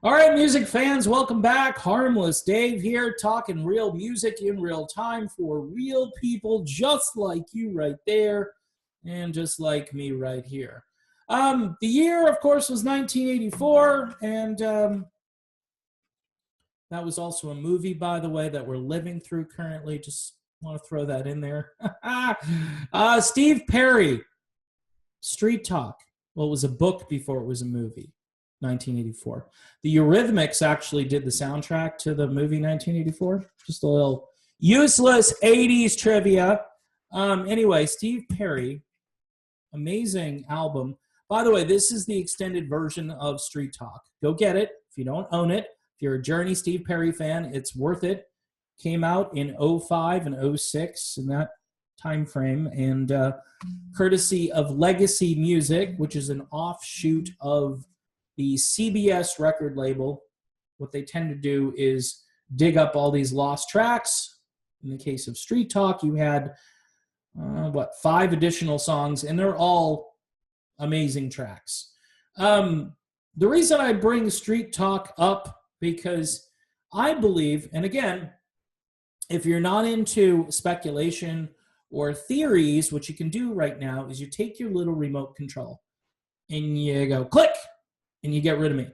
All right, music fans, welcome back. Harmless Dave here, talking real music in real time for real people just like you right there and just like me right here. The year, of course, was 1984, and that was also a movie, by the way, that we're living through currently. Just want to throw that in there. Steve Perry, Street Talk. Well, it was a book before it was a movie. 1984. The Eurythmics actually did the soundtrack to the movie 1984. Just a little useless 80s trivia. Anyway, Steve Perry, amazing album. By the way, this is the extended version of Street Talk. Go get it if you don't own it. If you're a Journey Steve Perry fan, it's worth it. Came out in 05 and 06 in that time frame, and courtesy of Legacy Music, which is an offshoot of the CBS record label. What they tend to do is dig up all these lost tracks. In the case of Street Talk, you had, 5 additional songs, and they're all amazing tracks. The reason I bring Street Talk up, because I believe, and again, if you're not into speculation or theories, what you can do right now is you take your little remote control and you go click, and you get rid of me,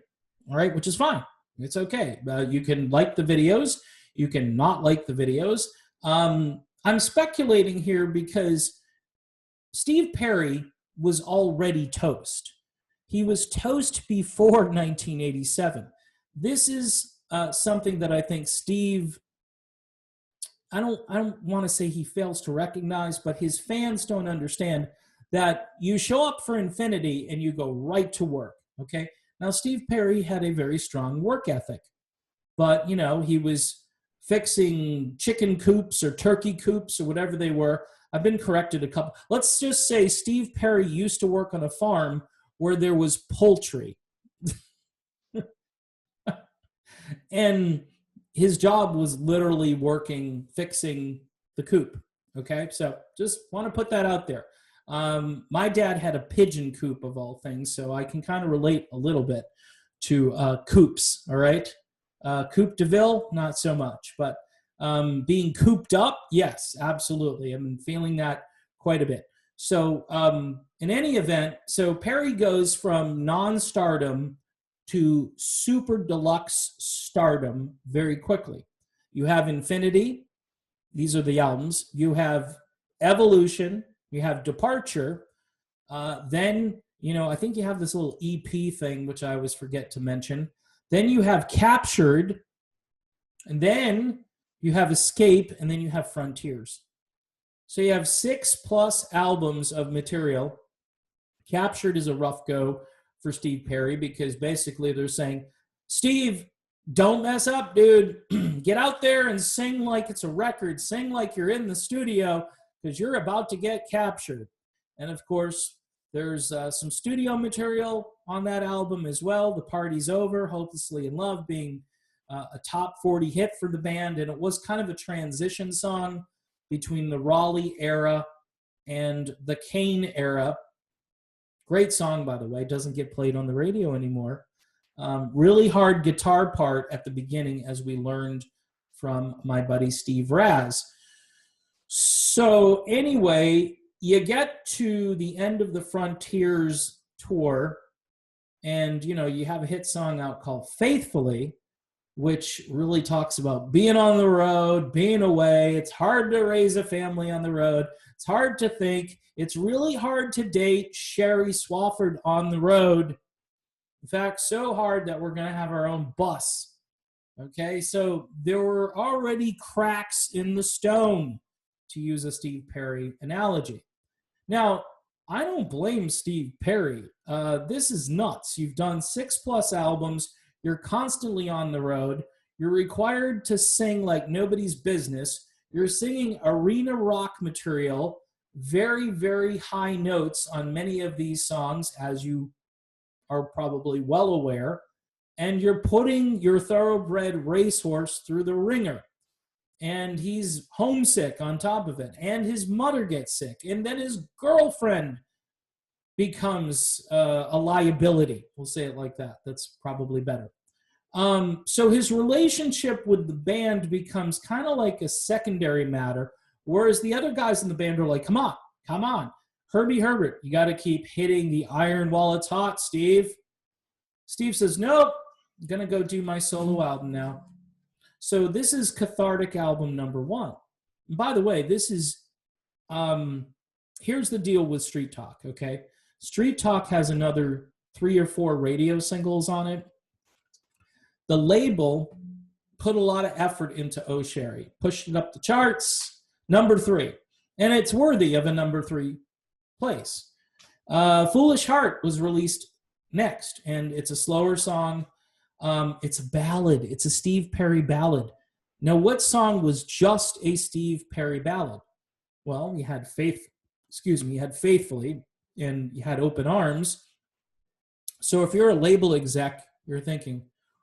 all right, which is fine. It's okay. You can like the videos. You can not like the videos. I'm speculating here because Steve Perry was already toast. He was toast before 1987. This is something that I think Steve, I don't want to say he fails to recognize, but his fans don't understand that you show up for infinity and you go right to work. Okay. Now, Steve Perry had a very strong work ethic, but, he was fixing chicken coops or turkey coops or whatever they were. I've been corrected a couple. Let's just say Steve Perry used to work on a farm where there was poultry. And his job was literally fixing the coop. Okay. So just want to put that out there. My dad had a pigeon coop of all things, so I can kind of relate a little bit to coops, all right? Coupe de ville, not so much, but being cooped up, yes, absolutely. I've been feeling that quite a bit. So in any event, so Perry goes from non-stardom to super deluxe stardom very quickly. You have Infinity. These are the albums. You have Evolution. You have Departure. Then, I think you have this little EP thing, which I always forget to mention. Then you have Captured. And then you have Escape. And then you have Frontiers. So you have 6+ albums of material. Captured is a rough go for Steve Perry because basically they're saying, Steve, don't mess up, dude. Get out there and sing like it's a record. Sing like you're in the studio, because you're about to get captured. And of course, there's some studio material on that album as well. The Party's Over, Hopelessly in Love being a top 40 hit for the band. And it was kind of a transition song between the Raleigh era and the Cain era. Great song, by the way. Doesn't get played on the radio anymore. Really hard guitar part at the beginning, as we learned from my buddy Steve Raz. So anyway, you get to the end of the Frontiers tour, and, you have a hit song out called Faithfully, which really talks about being on the road, being away. It's hard to raise a family on the road. It's hard to think. It's really hard to date Sherry Swafford on the road. In fact, so hard that we're going to have our own bus. Okay, so there were already cracks in the stone, to use a Steve Perry analogy. Now, I don't blame Steve Perry. This is nuts. You've done 6+ albums. You're constantly on the road. You're required to sing like nobody's business. You're singing arena rock material, very, very high notes on many of these songs, as you are probably well aware. And you're putting your thoroughbred racehorse through the ringer. And he's homesick on top of it. And his mother gets sick. And then his girlfriend becomes a liability. We'll say it like that. That's probably better. So his relationship with the band becomes kind of like a secondary matter, whereas the other guys in the band are like, come on, Herbie Herbert, you got to keep hitting the iron while it's hot, Steve. Steve says, nope, I'm going to go do my solo album now. So this is Cathartic album number 1. And by the way, this is, here's the deal with Street Talk, okay? Street Talk has another 3 or 4 radio singles on it. The label put a lot of effort into Oh Sherry, pushed it up the charts, number 3. And it's worthy of a number 3 place. Foolish Heart was released next, and it's a slower song. It's a ballad. It's a Steve Perry ballad. Now, what song was just a Steve Perry ballad? Well, you had Faithfully, and you had Open Arms. So if you're a label exec, you're thinking,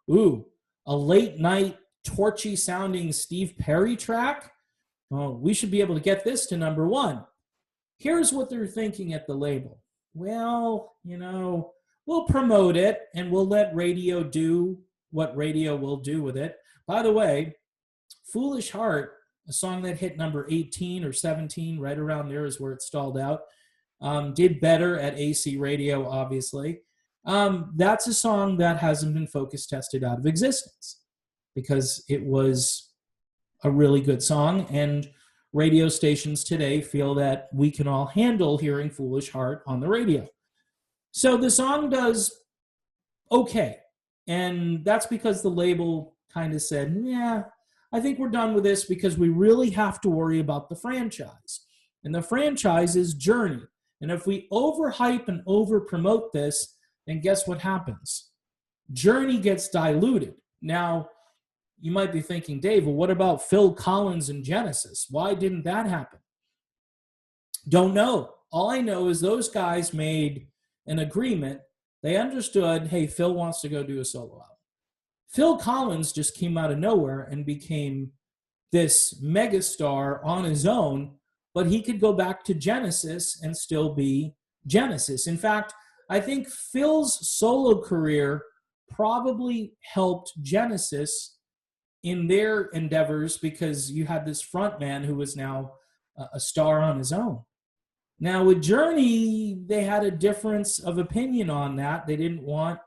ooh, a late night, torchy sounding Steve Perry track? Well, we should be able to get this to number 1. Here's what they're thinking at the label. Well, we'll promote it and we'll let radio do what radio will do with it. By the way, Foolish Heart, a song that hit number 18 or 17, right around there is where it stalled out, did better at AC radio, obviously. That's a song that hasn't been focus tested out of existence because it was a really good song, and radio stations today feel that we can all handle hearing Foolish Heart on the radio. So the song does okay, and that's because the label kind of said, yeah, I think we're done with this because we really have to worry about the franchise. And the franchise is Journey. And if we overhype and overpromote this, then guess what happens? Journey gets diluted. Now, you might be thinking, Dave, well, what about Phil Collins and Genesis? Why didn't that happen? Don't know. All I know is those guys made an agreement. They understood, hey, Phil wants to go do a solo album. Phil Collins just came out of nowhere and became this megastar on his own, but he could go back to Genesis and still be Genesis. In fact, I think Phil's solo career probably helped Genesis in their endeavors because you had this frontman who was now a star on his own. Now with Journey, they had a difference of opinion on that. They didn't want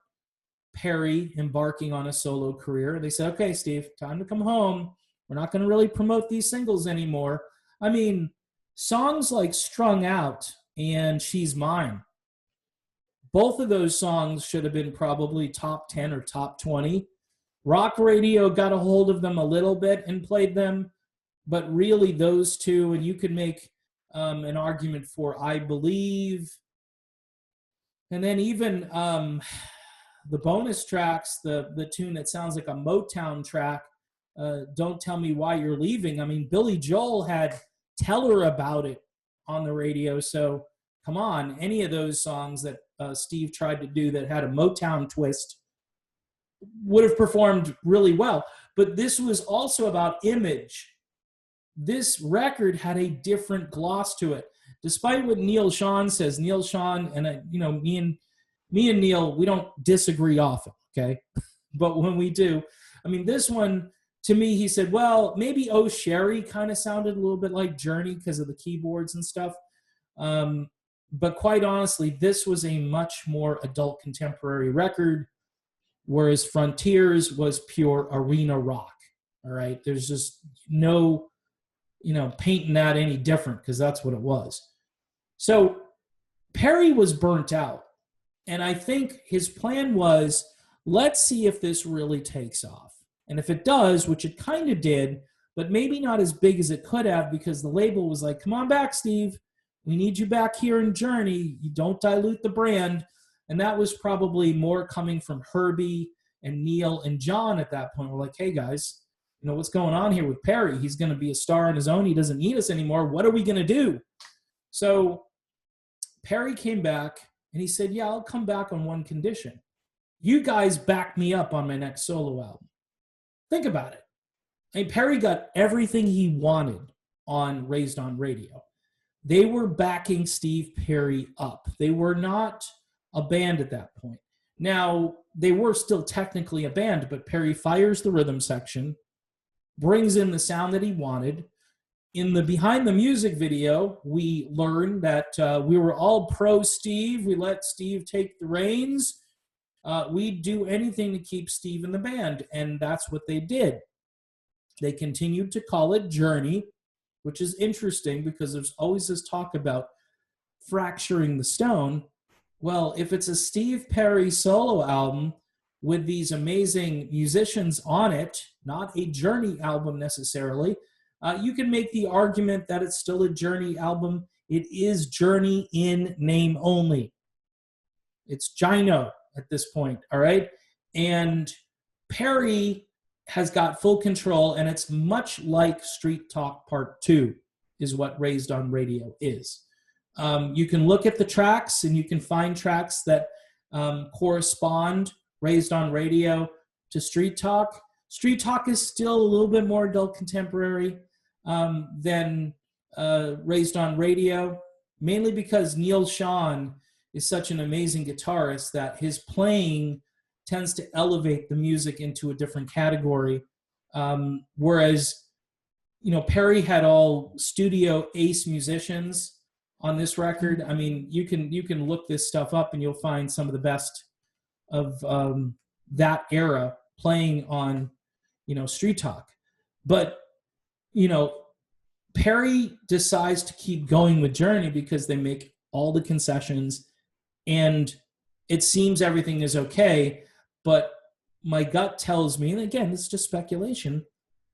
Perry embarking on a solo career. They said, okay, Steve, time to come home. We're not going to really promote these singles anymore. I mean, songs like Strung Out and She's Mine, both of those songs should have been probably top 10 or top 20. Rock radio got a hold of them a little bit and played them, but really those two, and you could make an argument for I Believe, and then even the bonus tracks, the tune that sounds like a Motown track, Don't Tell Me Why You're Leaving. I mean, Billy Joel had Tell Her About It on the radio, so come on, any of those songs that Steve tried to do that had a Motown twist would have performed really well. But this was also about image. This record had a different gloss to it. Despite what Neil Schon says, Neil Schon and me and Neil, we don't disagree often, okay? But when we do, I mean, this one, to me, he said, well, maybe Oh Sherry kind of sounded a little bit like Journey because of the keyboards and stuff. But quite honestly, this was a much more adult contemporary record, whereas Frontiers was pure arena rock, all right? There's just no, painting that any different because that's what it was. So Perry was burnt out, and I think his plan was, let's see if this really takes off. And if it does, which it kind of did, but maybe not as big as it could have because the label was like, come on back, Steve. We need you back here in Journey. You don't dilute the brand. And that was probably more coming from Herbie and Neil and John at that point. We're like, hey, guys, what's going on here with Perry? He's going to be a star on his own. He doesn't need us anymore. What are we going to do? So Perry came back, and he said, yeah, I'll come back on one condition. You guys back me up on my next solo album. Think about it. I mean, Perry got everything he wanted on Raised on Radio. They were backing Steve Perry up. They were not a band at that point. Now, they were still technically a band, but Perry fires the rhythm section, brings in the sound that he wanted. In the behind the music video, we learned that we were all pro Steve. We let Steve take the reins. We'd do anything to keep Steve in the band, and that's what they did. They continued to call it Journey, which is interesting because there's always this talk about fracturing the stone. Well, if it's a Steve Perry solo album with these amazing musicians on it, not a Journey album necessarily, you can make the argument that it's still a Journey album. It is Journey in name only. It's Gino at this point, all right? And Perry has got full control, and it's much like Street Talk Part 2 is what Raised on Radio is. You can look at the tracks, and you can find tracks that correspond, Raised on Radio, to Street Talk. Street Talk is still a little bit more adult contemporary than Raised on Radio, mainly because Neil Schon is such an amazing guitarist that his playing tends to elevate the music into a different category. Whereas, Perry had all studio ace musicians on this record. I mean, you can look this stuff up and you'll find some of the best of that era playing on, Street Talk. But, Perry decides to keep going with Journey because they make all the concessions and it seems everything is okay. But my gut tells me, and again, it's just speculation,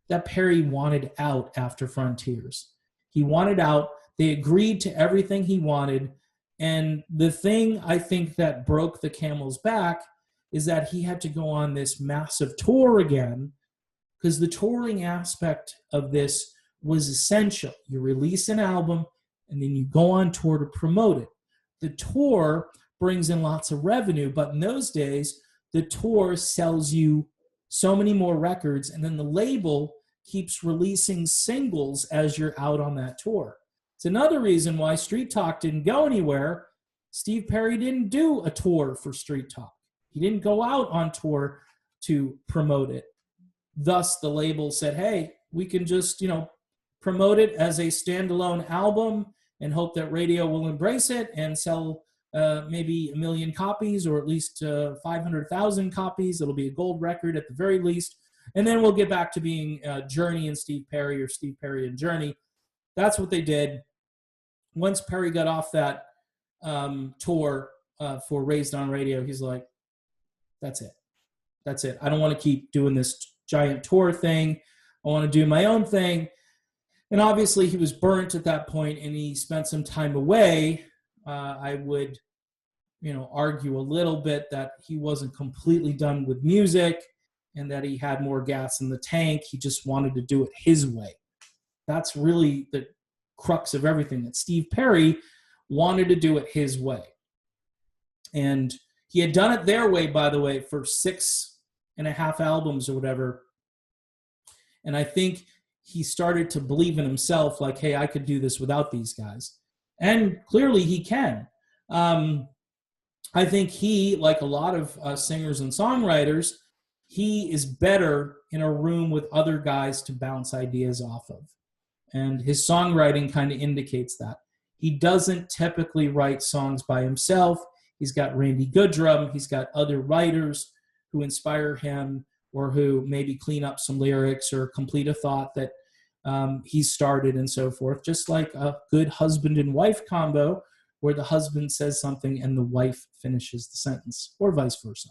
that Perry wanted out after Frontiers. He wanted out. They agreed to everything he wanted. And the thing I think that broke the camel's back is that he had to go on this massive tour again, because the touring aspect of this was essential. You release an album, and then you go on tour to promote it. The tour brings in lots of revenue, but in those days, the tour sells you so many more records, and then the label keeps releasing singles as you're out on that tour. It's another reason why Street Talk didn't go anywhere. Steve Perry didn't do a tour for Street Talk. He didn't go out on tour to promote it. Thus, the label said, hey, we can just, promote it as a standalone album and hope that radio will embrace it and sell maybe 1 million copies, or at least 500,000 copies. It'll be a gold record at the very least. And then we'll get back to being Journey and Steve Perry, or Steve Perry and Journey. That's what they did. Once Perry got off that tour for Raised on Radio, he's like, that's it. That's it. I don't want to keep doing this giant tour thing. I want to do my own thing. And obviously he was burnt at that point, and he spent some time away. I would, argue a little bit that he wasn't completely done with music and that he had more gas in the tank. He just wanted to do it his way. That's really the crux of everything, that Steve Perry wanted to do it his way. And he had done it their way, by the way, for 6.5 albums or whatever. And I think he started to believe in himself, like, hey, I could do this without these guys. And clearly he can. I think he, like a lot of singers and songwriters, he is better in a room with other guys to bounce ideas off of. And his songwriting kind of indicates that. He doesn't typically write songs by himself. He's got Randy Goodrum. He's got other writers who inspire him, or who maybe clean up some lyrics or complete a thought that he started, and so forth. Just like a good husband and wife combo, where the husband says something and the wife finishes the sentence, or vice versa.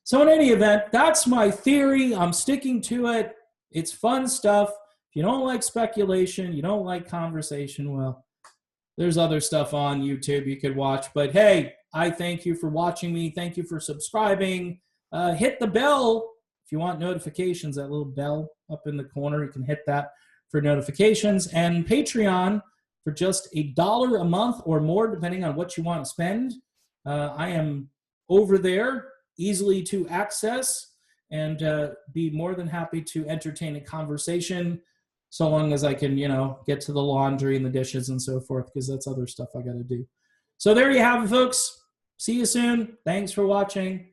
So in any event, that's my theory. I'm sticking to it. It's fun stuff. If you don't like speculation, you don't like conversation, well, there's other stuff on YouTube you could watch. But hey, I thank you for watching me. Thank you for subscribing. Hit the bell if you want notifications, that little bell up in the corner. You can hit that for notifications. And Patreon, for just $1 a month or more, depending on what you want to spend. I am over there, easily to access, and be more than happy to entertain a conversation, so long as I can, get to the laundry and the dishes and so forth, because that's other stuff I got to do. So there you have it, folks. See you soon. Thanks for watching.